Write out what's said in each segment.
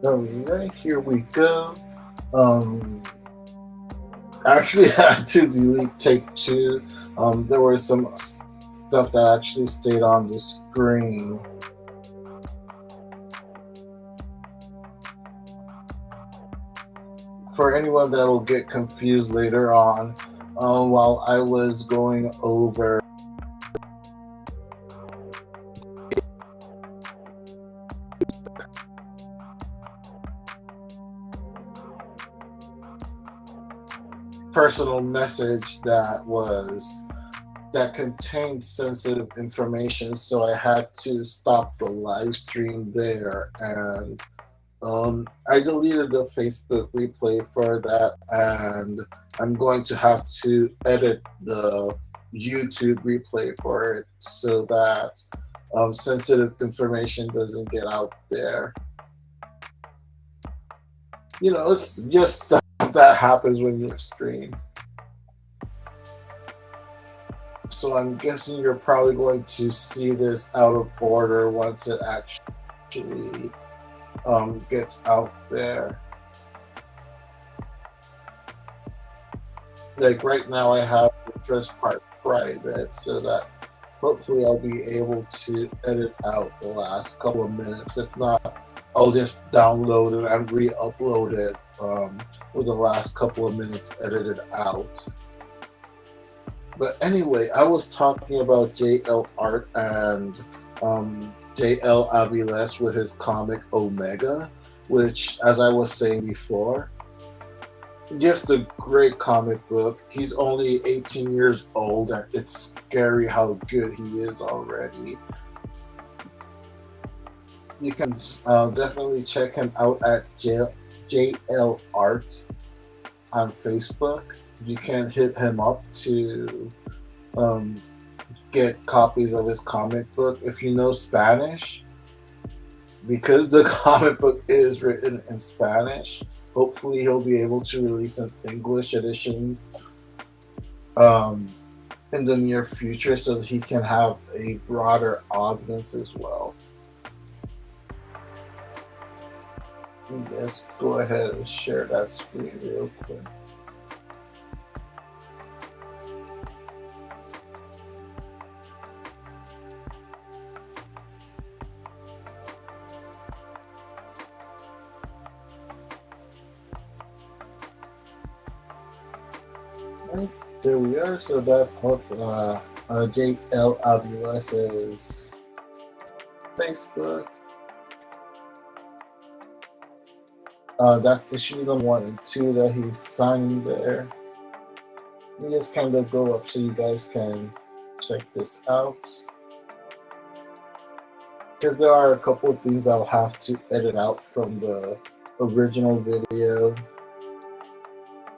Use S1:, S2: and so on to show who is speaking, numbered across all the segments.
S1: Alright, here we go. Um, actually, I had to delete take two. There was some stuff that actually stayed on the screen. For anyone that will get confused later on, while I was going over personal message that contained sensitive information, so I had to stop the live stream there, and I deleted the Facebook replay for that, and I'm going to have to edit the YouTube replay for it so that sensitive information doesn't get out there. It's just stuff that happens when you stream. So I'm guessing you're probably going to see this out of order once it actually gets out there. Like right now, I have the first part private, so that hopefully I'll be able to edit out the last couple of minutes. If not, I'll just download it and re-upload it with the last couple of minutes edited out. But anyway, I was talking about JL Art and JL Aviles with his comic Omega, which, as I was saying before, just a great comic book. He's only 18 years old, and it's scary how good he is already. You can definitely check him out at JL Art on Facebook. You can hit him up to get copies of his comic book if you know Spanish, because the comic book is written in Spanish. Hopefully he'll be able to release an English edition in the near future so that he can have a broader audience as well. Let's go ahead and share that screen real quick. There we are. So that's what JL Aviles' Facebook. That's issue number 1 and 2 that he's signing there. Let me just kind of go up so you guys can check this out, because there are a couple of things I'll have to edit out from the original video.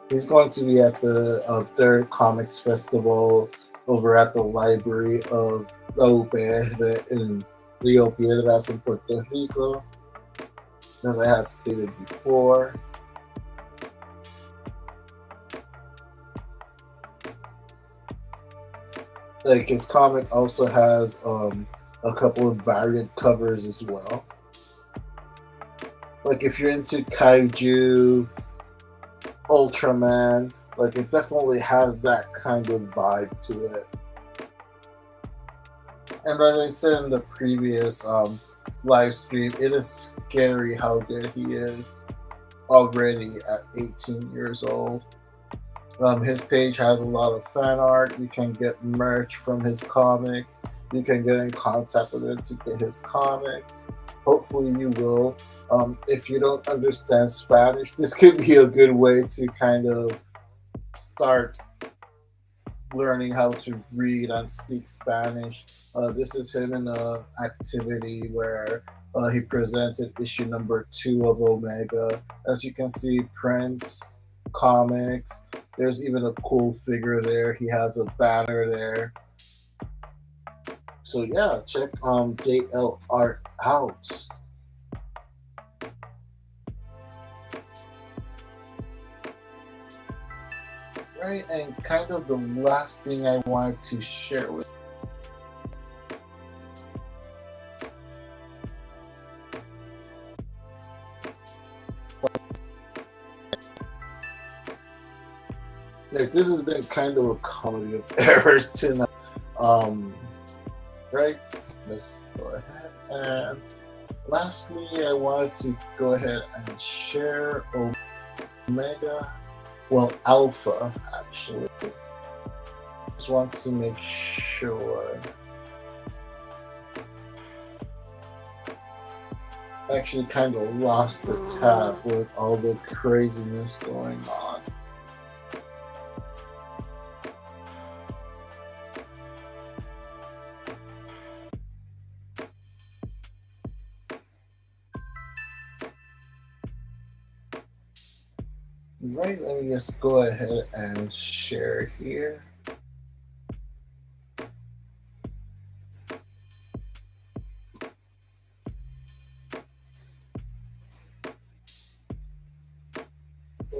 S1: He's going to be at the 3rd Comics Festival over at the Library of La UPR in Rio Piedras in Puerto Rico, as I had stated before. Like, his comic also has a couple of variant covers as well. Like, if you're into kaiju, Ultraman, like, it definitely has that kind of vibe to it. And as I said in the previous live stream, it is scary how good he is already at 18 years old. His page has a lot of fan art. You can get merch from his comics. You can get in contact with him to get his comics. Hopefully you will. If you don't understand Spanish, this could be a good way to kind of start learning how to read and speak Spanish. This is him in an activity where he presented issue number 2 of Omega. As you can see, prints, comics. There's even a cool figure there. He has a banner there. So yeah, check JL Art out. Right, and kind of the last thing I wanted to share with Like, this has been kind of a comedy of errors tonight. Um, right? Let's go ahead and lastly, I wanted to go ahead and share Omega, well, Alpha actually. Just want to make sure. I actually kind of lost the tab with all the craziness going on. Right, let me just go ahead and share here.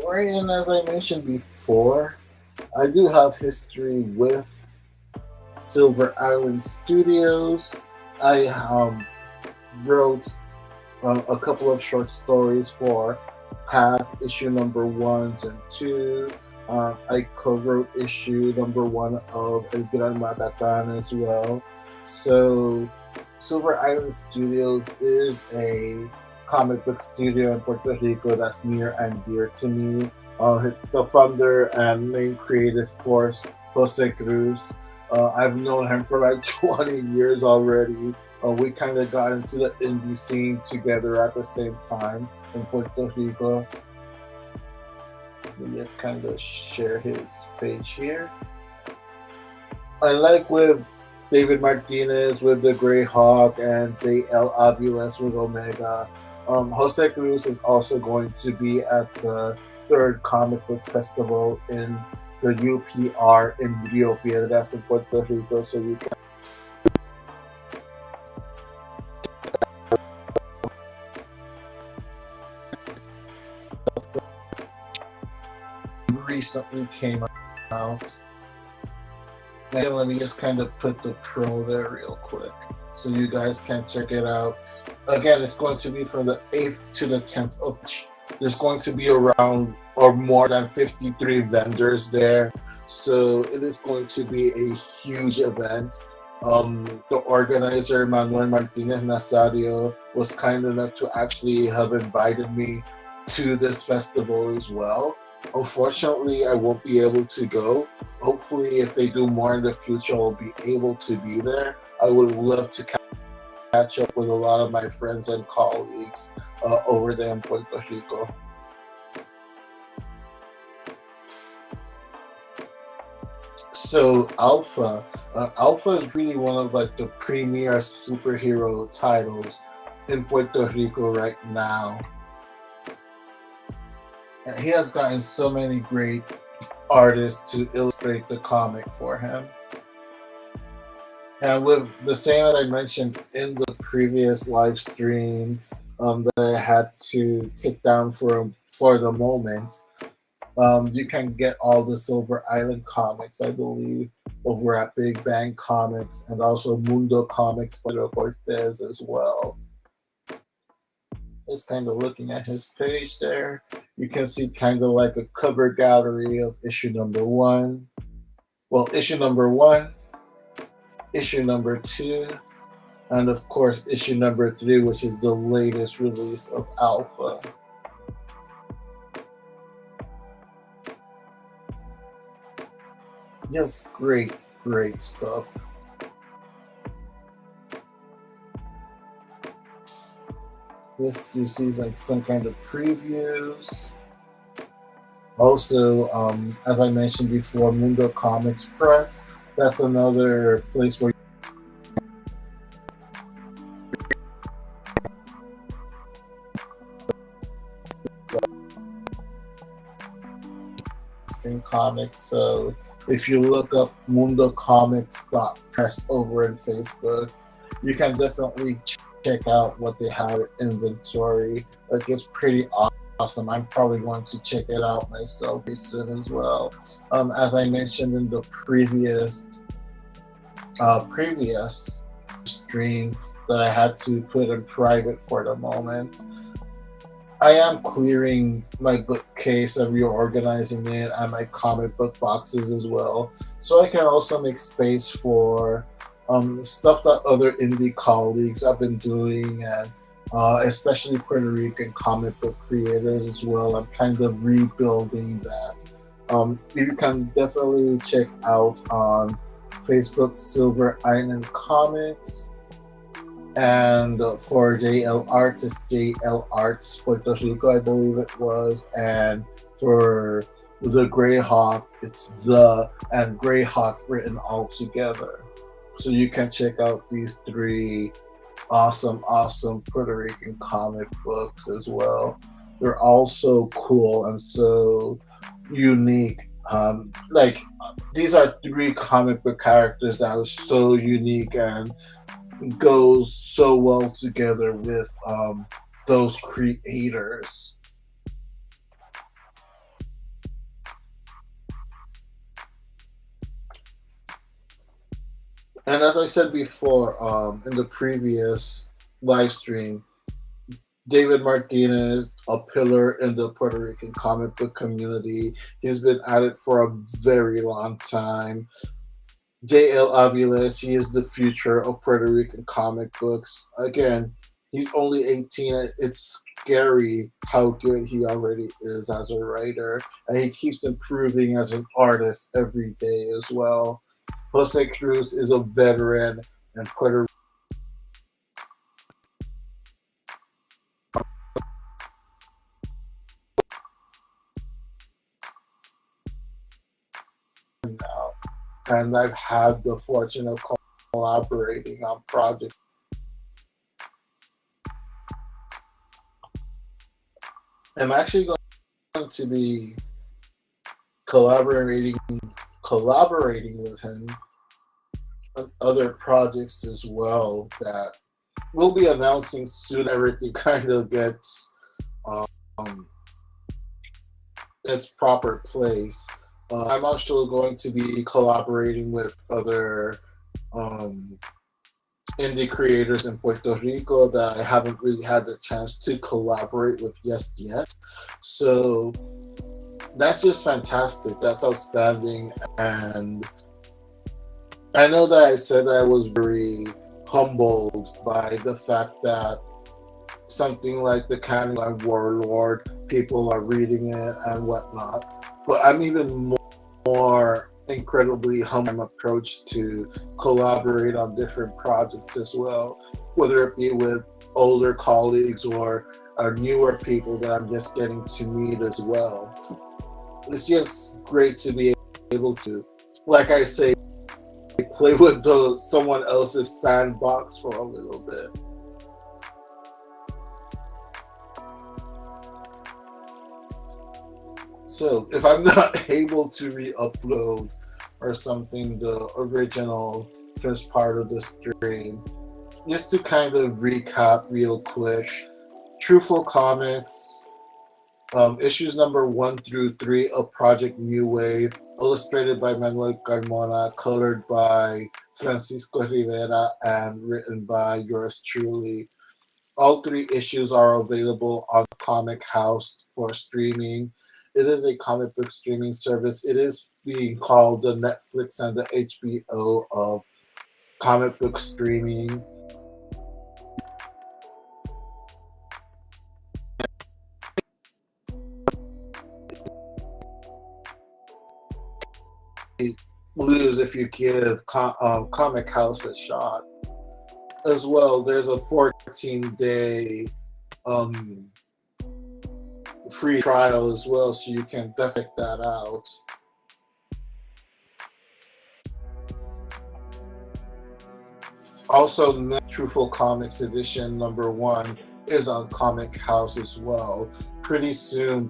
S1: Right, and as I mentioned before, I do have history with Silver Island Studios. I wrote a couple of short stories for Path issue number 1s and 2. I co-wrote issue number 1 of El Gran Magatan as well. So Silver Island Studios is a comic book studio in Puerto Rico that's near and dear to me. The founder and main creative force, Jose Cruz. I've known him for like 20 years already. We kind of got into the indie scene together at the same time in Puerto Rico. We just kind of share his page here. I like with David Martinez with the Grey Hawk and J.L. Aviles with Omega. Jose Cruz is also going to be at the third comic book festival in the UPR in Rio Piedras in Puerto Rico, so you can recently came out. And let me just kind of put the promo there real quick so you guys can check it out. Again, it's going to be from the 8th to the 10th of March. There's going to be around or more than 53 vendors there. So it is going to be a huge event. The organizer, Manuel Martinez Nazario, was kind enough to actually have invited me to this festival as well. Unfortunately, I won't be able to go. Hopefully, if they do more in the future, I'll be able to be there. I would love to catch up with a lot of my friends and colleagues over there in Puerto Rico. So Alpha is really one of like the premier superhero titles in Puerto Rico right now. And he has gotten so many great artists to illustrate the comic for him. And with the same as I mentioned in the previous live stream that I had to take down for the moment, you can get all the Silver Island comics, I believe, over at Big Bang Comics and also Mundo Comics by Pedro Cortez as well. Just kind of looking at his page there, you can see kind of like a cover gallery of issue number 1. Well, issue number 1, issue number 2, and of course issue number 3, which is the latest release of Alpha. Just great stuff. This you see is like some kind of previews. Also, as I mentioned before, Mundo Comics Press. That's another place where in comics. So if you look up mundocomics.press over in Facebook, you can definitely check out what they have in inventory. Like, it's pretty awesome. I'm probably going to check it out myself soon as well. As I mentioned in the previous stream that I had to put in private for the moment, I am clearing my bookcase and reorganizing it and my comic book boxes as well, so I can also make space for stuff that other indie colleagues have been doing, and especially Puerto Rican comic book creators as well. I'm kind of rebuilding that. You can definitely check out on Facebook Silver Island Comics, and for JL Arts, it's JL Arts Puerto Rico, I believe it was, and for the Greyhawk, it's the and Greyhawk written all together. So you can check out these three awesome Puerto Rican comic books as well. They're all so cool and so unique. Like these are three comic book characters that are so unique and goes so well together with those creators. And as I said before, in the previous live stream, David Martinez, a pillar in the Puerto Rican comic book community. He's been at it for a very long time. J.L. Aviles, he is the future of Puerto Rican comic books. Again, he's only 18. It's scary how good he already is as a writer, and he keeps improving as an artist every day as well. Jose Cruz is a veteran in Puerto Rico now, and I've had the fortune of collaborating on projects. I'm actually going to be collaborating collaborating with him on other projects as well that we'll be announcing soon. Everything kind of gets um, its proper place. I'm also going to be collaborating with other um, indie creators in Puerto Rico that I haven't really had the chance to collaborate with just yet. So that's just fantastic. That's outstanding. And I know that I said I was very humbled by the fact that something like the Canon Warlord, people are reading it and whatnot. But I'm even more incredibly humble approach to collaborate on different projects as well, whether it be with older colleagues or newer people that I'm just getting to meet as well. It's just great to be able to, like I say, play with someone else's sandbox for a little bit. So if I'm not able to re-upload or something the original first part of the stream, just to kind of recap real quick, Truthful Comics, issues number 1 through 3 of Project New Wave, illustrated by Manuel Carmona, colored by Francisco Rivera, and written by yours truly. All 3 issues are available on Comic House for streaming. It is a comic book streaming service. It is being called the Netflix and the HBO of comic book streaming. Lose if you give Comic House a shot. As well, there's a 14-day um, free trial as well, so you can definitely check that out. Also, Truthful Comics Edition number 1 is on Comic House as well. Pretty soon,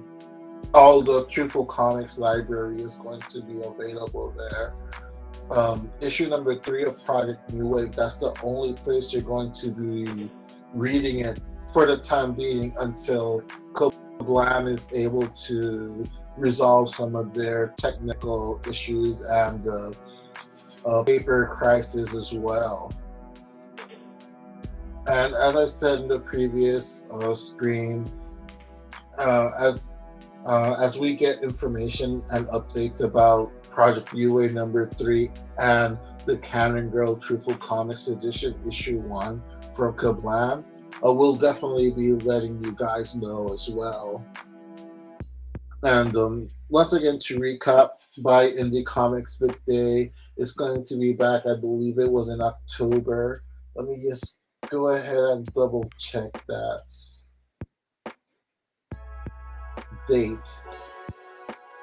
S1: all the Truthful Comics library is going to be available there. Issue number 3 of Project New Wave, that's the only place you're going to be reading it for the time being until Blam is able to resolve some of their technical issues and the paper crisis as well. And as I said in the previous stream, As we get information and updates about Project UA number 3 and the Canon Girl Truthful Comics Edition issue 1 from Kablam, we'll definitely be letting you guys know as well. And once again, to recap, by Indie Comics Book Day is going to be back. I believe it was in October. Let me just go ahead and double check that date.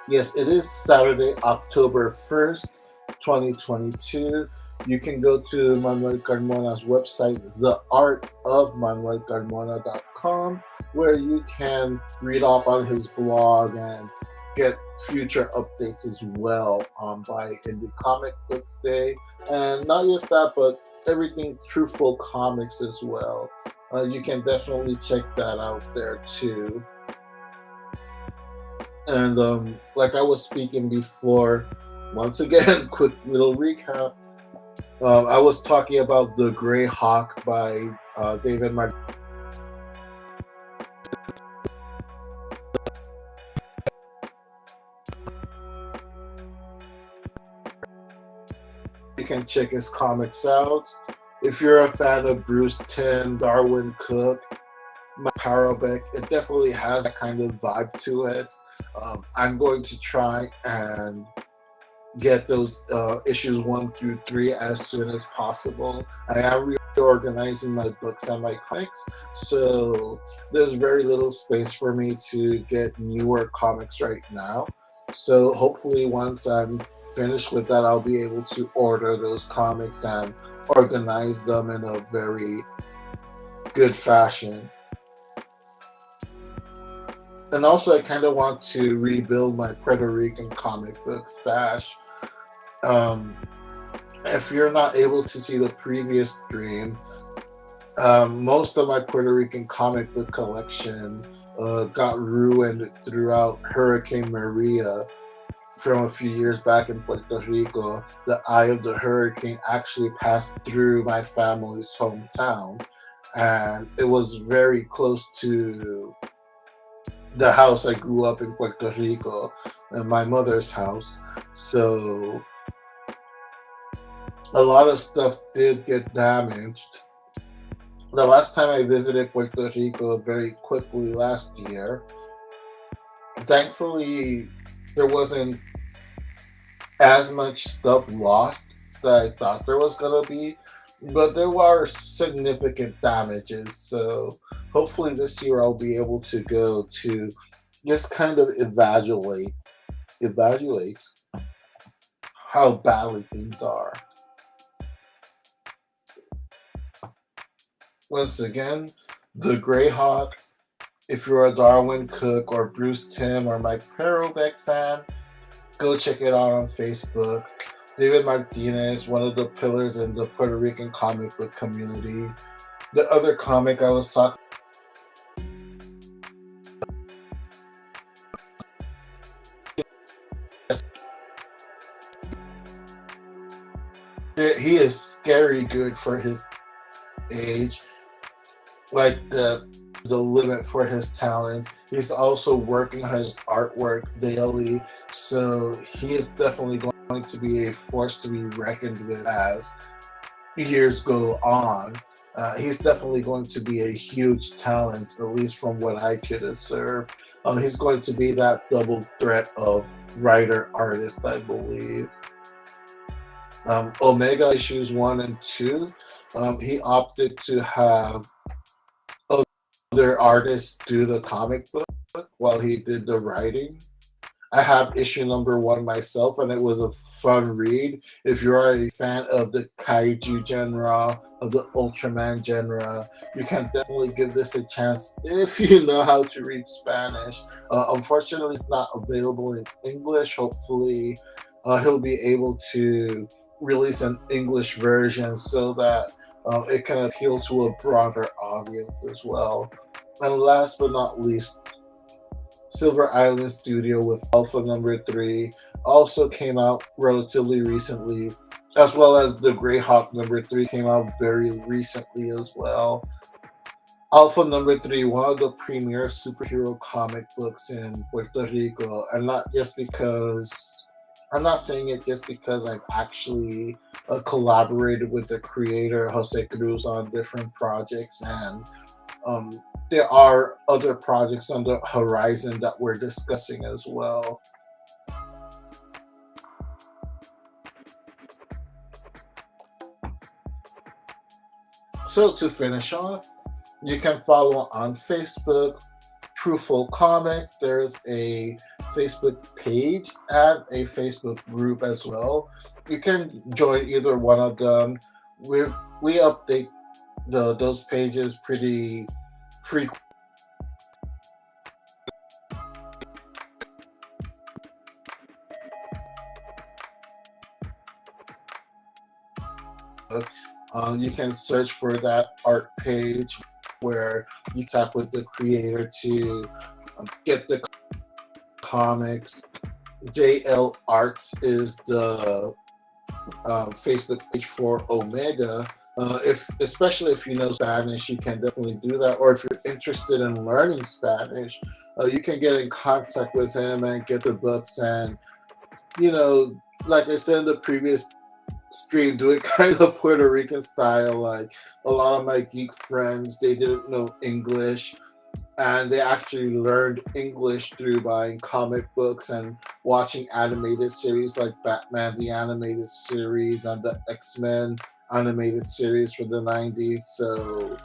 S1: Yes, it is Saturday, October 1st, 2022. You can go to Manuel Carmona's website, theartofmanuelcarmona.com, where you can read up on his blog and get future updates as well by Indie Comic Books Day. And not just that, but everything Truthful Comics as well. You can definitely check that out there too. And like I was speaking before, once again, quick little recap. I was talking about The Gray Hawk by David Martin. You can check his comics out. If you're a fan of Bruce Timm, Darwin Cook, Matt Parelbeck, it definitely has that kind of vibe to it. I'm going to try and get those issues 1 through 3 as soon as possible. I am reorganizing my books and my comics, so there's very little space for me to get newer comics right now. So hopefully once I'm finished with that, I'll be able to order those comics and organize them in a very good fashion. And also, I kind of want to rebuild my Puerto Rican comic book stash. If you're not able to see the previous stream, most of my Puerto Rican comic book collection got ruined throughout Hurricane Maria from a few years back in Puerto Rico. The eye of the hurricane actually passed through my family's hometown, and it was very close to the house I grew up in Puerto Rico, and my mother's house. So a lot of stuff did get damaged. The last time I visited Puerto Rico very quickly last year, thankfully there wasn't as much stuff lost that I thought there was gonna be, but there were significant damages. So hopefully this year I'll be able to go to just kind of evaluate how badly things are. Once again, The Gray Hawk. If you're a Darwin Cook or Bruce Timm or Mike Parelbeck fan, go check it out on Facebook. David Martinez, one of the pillars in the Puerto Rican comic book community. The other comic I was talking he is scary good for his age. Like the limit for his talent. He's also working on his artwork daily, so he is definitely going to be a force to be reckoned with as years go on. He's definitely going to be a huge talent, at least from what I could observe. He's going to be that double threat of writer artist, I believe. Omega issues 1 and 2, he opted to have other artists do the comic book while he did the writing. I have issue number 1 myself, and it was a fun read. If you're a fan of the kaiju genre, of the Ultraman genre, you can definitely give this a chance if you know how to read Spanish. Unfortunately, it's not available in English. Hopefully, he'll be able to release an English version so that it can appeal to a broader audience as well. And last but not least, Silver Island Studio with Alpha number 3 also came out relatively recently, as well as The Grey Hawk number 3 came out very recently as well. Alpha number three, one of the premier superhero comic books in Puerto Rico, and not just because I'm not saying it just because I've actually collaborated with the creator Jose Cruz on different projects, and um, there are other projects on the horizon that we're discussing as well. So to finish off, you can follow on Facebook, Truthful Comics. There's a Facebook page and a Facebook group as well. You can join either one of them. We we update those pages pretty frequently. You can search for that art page where you tap with the creator to get the comics. JL Arts is the Facebook page for Omega. If especially if you know Spanish, you can definitely do that. Or if you're interested in learning Spanish, you can get in contact with him and get the books. And you know, like I said in the previous stream, do it kind of Puerto Rican style. Like a lot of my geek friends, they didn't know English, and they actually learned English through buying comic books and watching animated series like Batman the Animated Series and the X-Men animated series from the 90s. So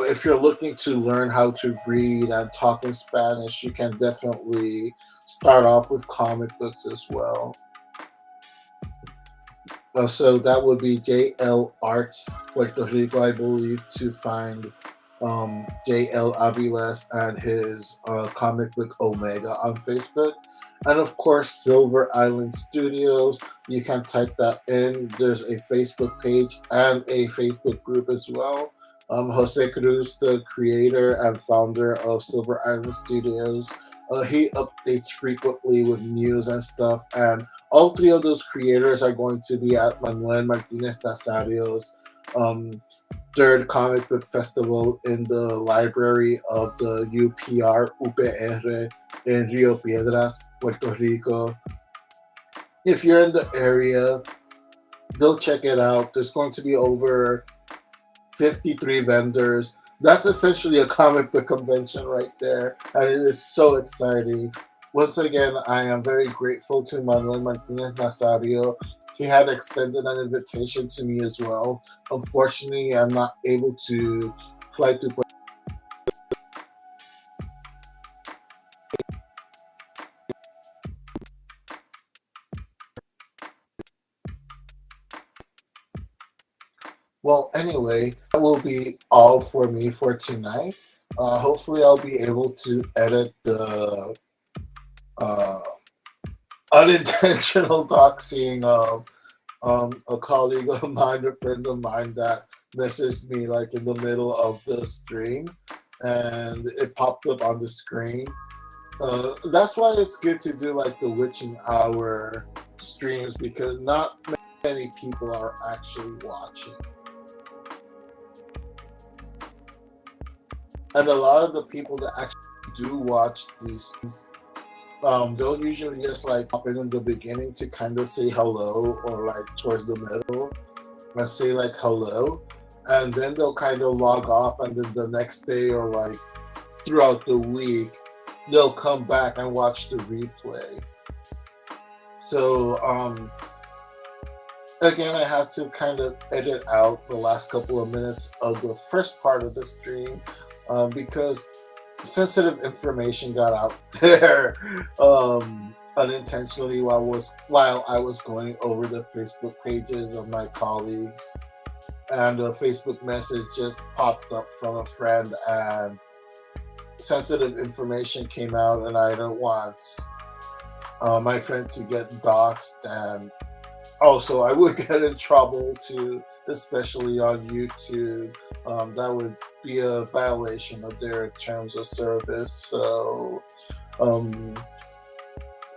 S1: if you're looking to learn how to read and talk in Spanish, you can definitely start off with comic books as well. So that would be JL Arts Puerto Rico, I believe, to find JL Aviles and his comic book Omega on Facebook. And of course, Silver Island Studios. You can type that in. There's a Facebook page and a Facebook group as well. Jose Cruz, the creator and founder of Silver Island Studios, he updates frequently with news and stuff. And all three of those creators are going to be at Manuel Martinez Nazario's um, third comic book festival in the library of the UPR in Rio Piedras, Puerto Rico. If you're in the area, go check it out. There's going to be over 53 vendors. That's essentially a comic book convention right there, and it is so exciting. Once again, I am very grateful to Manuel Martinez Nazario. He had extended an invitation to me as well. Unfortunately, I'm not able to fly to. Well, anyway, that will be all for me for tonight. Hopefully, I'll be able to edit the uh, unintentional doxing of a colleague of mine, a friend of mine that messaged me like in the middle of the stream, and it popped up on the screen. That's why it's good to do like the witching hour streams because not many people are actually watching. And a lot of the people that actually do watch these, they'll usually just like pop in the beginning to kind of say hello or like towards the middle and say like hello. And then they'll kind of log off, and then the next day or like throughout the week, they'll come back and watch the replay. So, again, I have to kind of edit out the last couple of minutes of the first part of the stream because sensitive information got out there unintentionally while I was going over the Facebook pages of my colleagues, and a Facebook message just popped up from a friend, and sensitive information came out, and I don't want my friend to get doxxed, and also I would get in trouble too, especially on YouTube. That would be a violation of their terms of service. So um,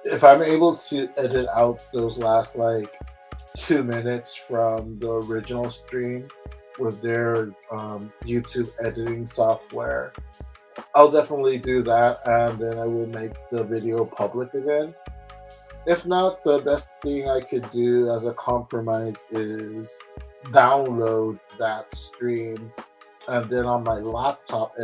S1: if I'm able to edit out those last like 2 minutes from the original stream, with their YouTube editing software. I'll definitely do that, and then I will make the video public again. If not, the best thing I could do as a compromise is download that stream and then on my laptop.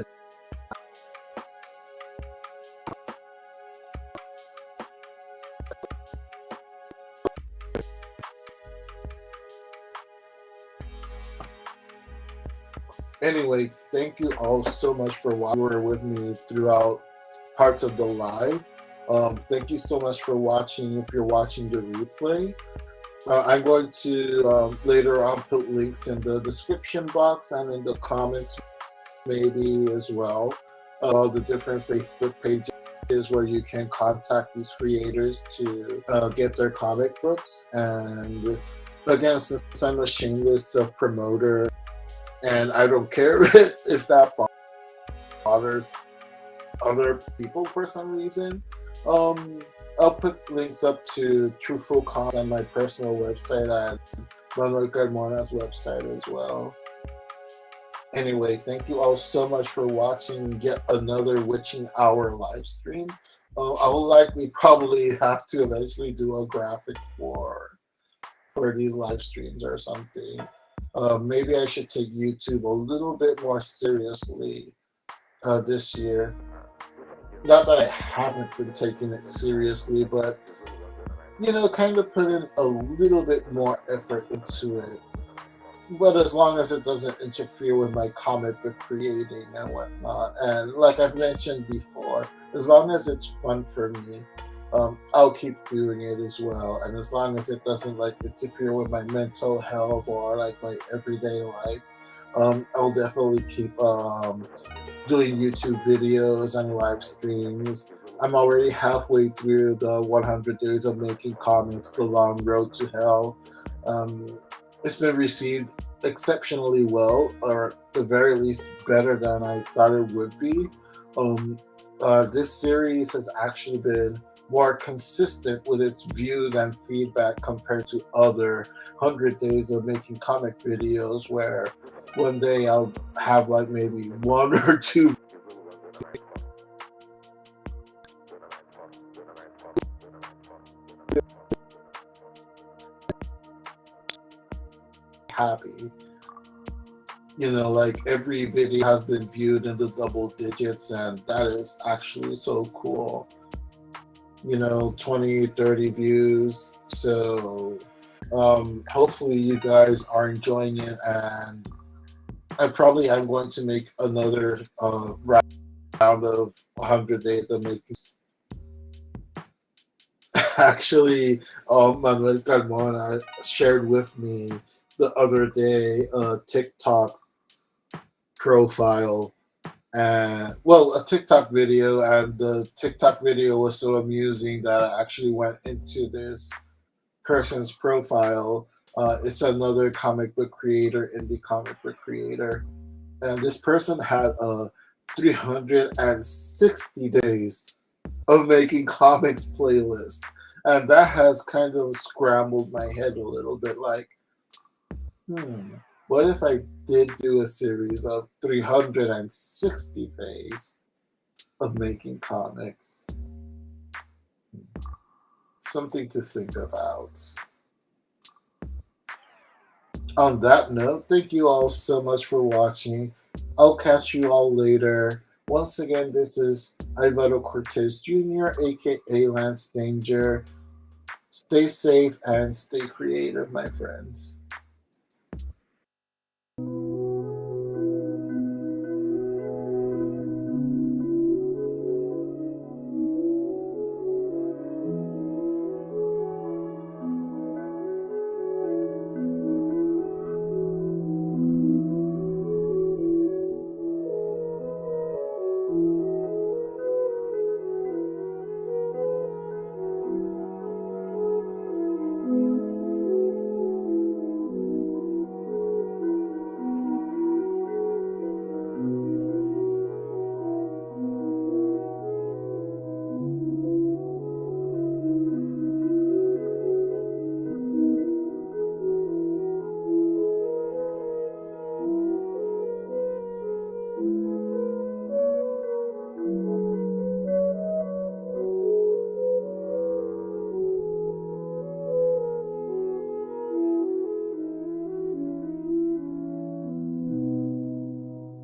S1: Anyway, thank you all so much for watching with me throughout parts of the live. Thank you so much for watching. If you're watching the replay, I'm going to later on put links in the description box and in the comments maybe as well. All the different Facebook pages where you can contact these creators to get their comic books. And again, since I'm a shameless self-promoter and I don't care if that bothers other people for some reason, I'll put links up to Truthful on my personal website and Manuel Carmona's website as well. Anyway, thank you all so much for watching yet another Witching Hour live stream. I will likely probably have to eventually do a graphic for these live streams or something. Maybe I should take YouTube a little bit more seriously this year. Not that I haven't been taking it seriously, but kind of put in a little bit more effort into it. But as long as it doesn't interfere with my comic book creating and whatnot, and like I've mentioned before, as long as it's fun for me, I'll keep doing it as well. And as long as it doesn't interfere with my mental health or my everyday life, I'll definitely keep doing YouTube videos and live streams. I'm already halfway through the 100 Days of Making Comics, The Long Road to Hell. It's been received exceptionally well, or at the very least better than I thought it would be. This series has actually been more consistent with its views and feedback compared to other 100 Days of Making Comic videos, where one day I'll have maybe one or two happy. Every video has been viewed in the double digits, and that is actually so cool. 20, 30 views. So hopefully you guys are enjoying it, and I probably am going to make another round of 100 Days of Making. Actually, Manuel Carmona shared with me the other day a TikTok profile, and a TikTok video, and the TikTok video was so amusing that I actually went into this person's profile. It's another comic book creator, indie comic book creator, and this person had a 360 days of making comics playlist, and that has kind of scrambled my head a little bit. What if I did do a series of 360 days of making comics? Something to think about. On that note, thank you all so much for watching. I'll catch you all later. Once again, this is Alvaro Cortez Jr., aka Lance Danger. Stay safe and stay creative, my friends.